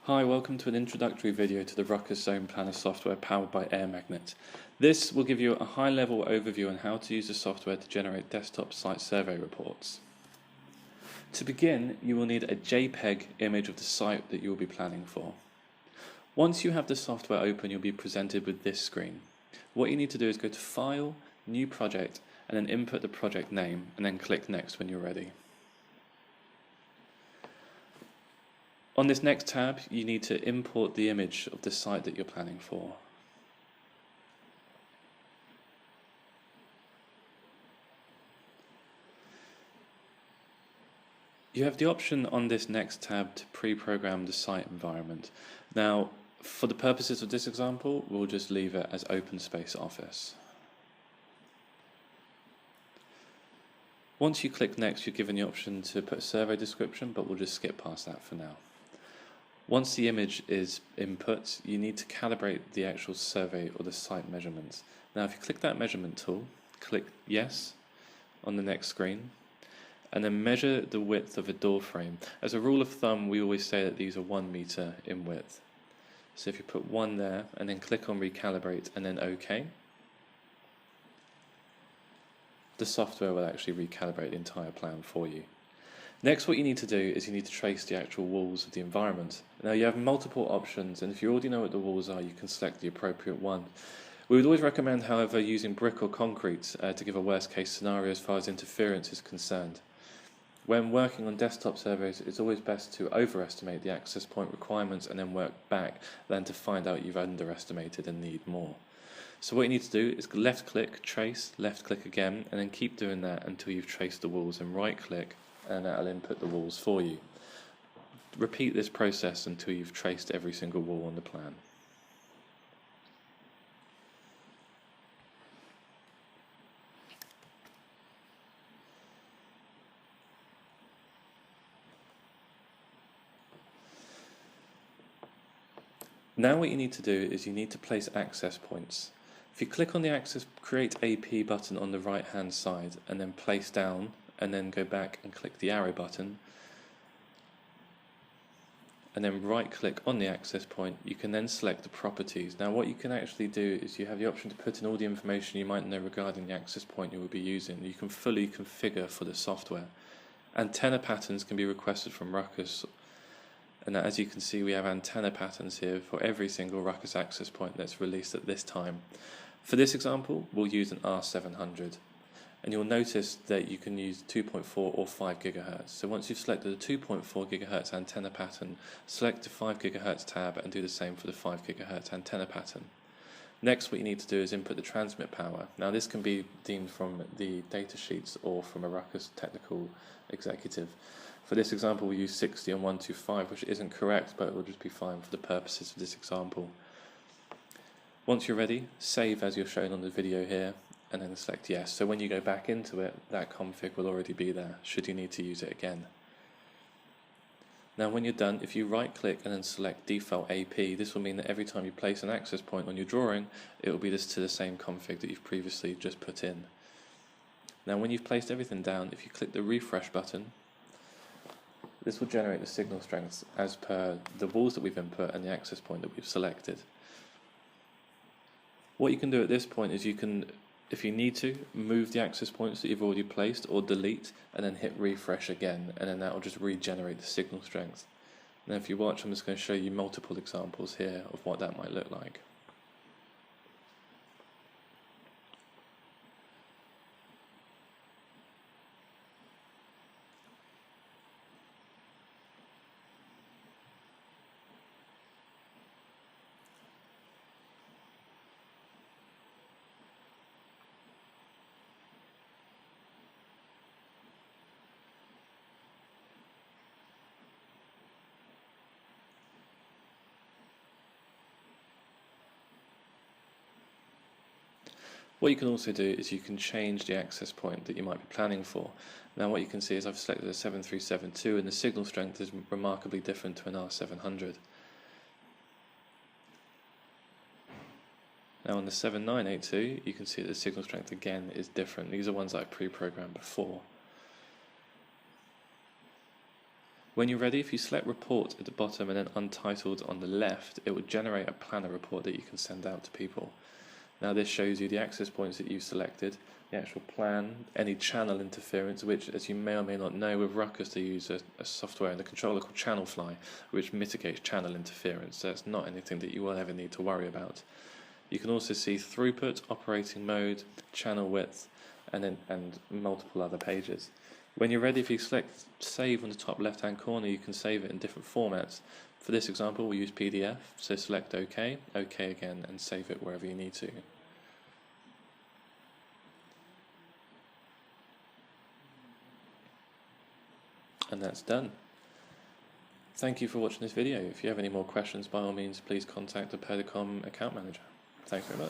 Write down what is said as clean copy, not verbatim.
Hi, welcome to an introductory video to the Ruckus ZonePlanner software powered by AirMagnet. This will give you a high-level overview on how to use the software to generate desktop site survey reports. To begin, you will need a JPEG image of the site that you will be planning for. Once you have the software open, you'll be presented with this screen. What you need to do is go to File, New Project, and then input the project name, and then click Next when you're ready. On this next tab, you need to import the image of the site that you're planning for. You have the option on this next tab to pre-program the site environment. Now, for the purposes of this example, we'll just leave it as Open Space Office. Once you click Next, you're given the option to put a survey description, but we'll just skip past that for now. Once the image is input, you need to calibrate the actual survey or the site measurements. Now, if you click that measurement tool, click Yes on the next screen, and then measure the width of a door frame. As a rule of thumb, we always say that these are 1 meter in width. So if you put 1 there, and then click on Recalibrate, and then OK, the software will actually recalibrate the entire plan for you. Next, what you need to do is you need to trace the actual walls of the environment. Now, you have multiple options, and if you already know what the walls are, you can select the appropriate one. We would always recommend, however, using brick or concrete to give a worst-case scenario as far as interference is concerned. When working on desktop surveys, it's always best to overestimate the access point requirements and then work back than to find out you've underestimated and need more. So what you need to do is left-click, trace, left-click again, and then keep doing that until you've traced the walls, and right-click, and that'll input the walls for you. Repeat this process until you've traced every single wall on the plan. Now what you need to do is you need to place access points. If you click on the Create AP button on the right hand side and then place down, and then go back and click the arrow button, and then right click on the access point, you can then select the properties. Now what you can actually do is you have the option to put in all the information you might know regarding the access point you will be using. You can fully configure for the software. Antenna patterns can be requested from Ruckus, and as you can see, we have antenna patterns here for every single Ruckus access point that's released at this time. For this example, we'll use an R700. And you'll notice that you can use 2.4 or 5 GHz. So once you've selected the 2.4 GHz antenna pattern, select the 5 GHz tab and do the same for the 5 GHz antenna pattern. Next, what you need to do is input the transmit power. Now this can be deemed from the data sheets or from a Ruckus technical executive. For this example, we use 60 on 125, which isn't correct, but it will just be fine for the purposes of this example. Once you're ready, save as you're shown on the video here, and then select Yes. So when you go back into it, that config will already be there, should you need to use it again. Now when you're done, if you right click and then select Default AP, this will mean that every time you place an access point on your drawing, it will be to the same config that you've previously just put in. Now when you've placed everything down, if you click the refresh button, this will generate the signal strengths as per the walls that we've input and the access point that we've selected. What you can do at this point is you can, if you need to, move the access points that you've already placed or delete and then hit refresh again, and then that will just regenerate the signal strength. Now if you watch, I'm just going to show you multiple examples here of what that might look like. What you can also do is you can change the access point that you might be planning for. Now what you can see is I've selected a 7372 and the signal strength is remarkably different to an R700. Now on the 7982 you can see that the signal strength again is different. These are ones that I pre-programmed before. When you're ready, if you select Report at the bottom and then Untitled on the left, it will generate a planner report that you can send out to people. Now this shows you the access points that you've selected, the actual plan, any channel interference, which, as you may or may not know, with Ruckus they use a software and a controller called Channelfly, which mitigates channel interference. So that's not anything that you will ever need to worry about. You can also see throughput, operating mode, channel width, and multiple other pages. When you're ready, if you select Save on the top left-hand corner, you can save it in different formats. For this example, we'll use PDF, so select OK, OK again, and save it wherever you need to. And that's done. Thank you for watching this video. If you have any more questions, by all means, please contact the Purdicom account manager. Thanks very much.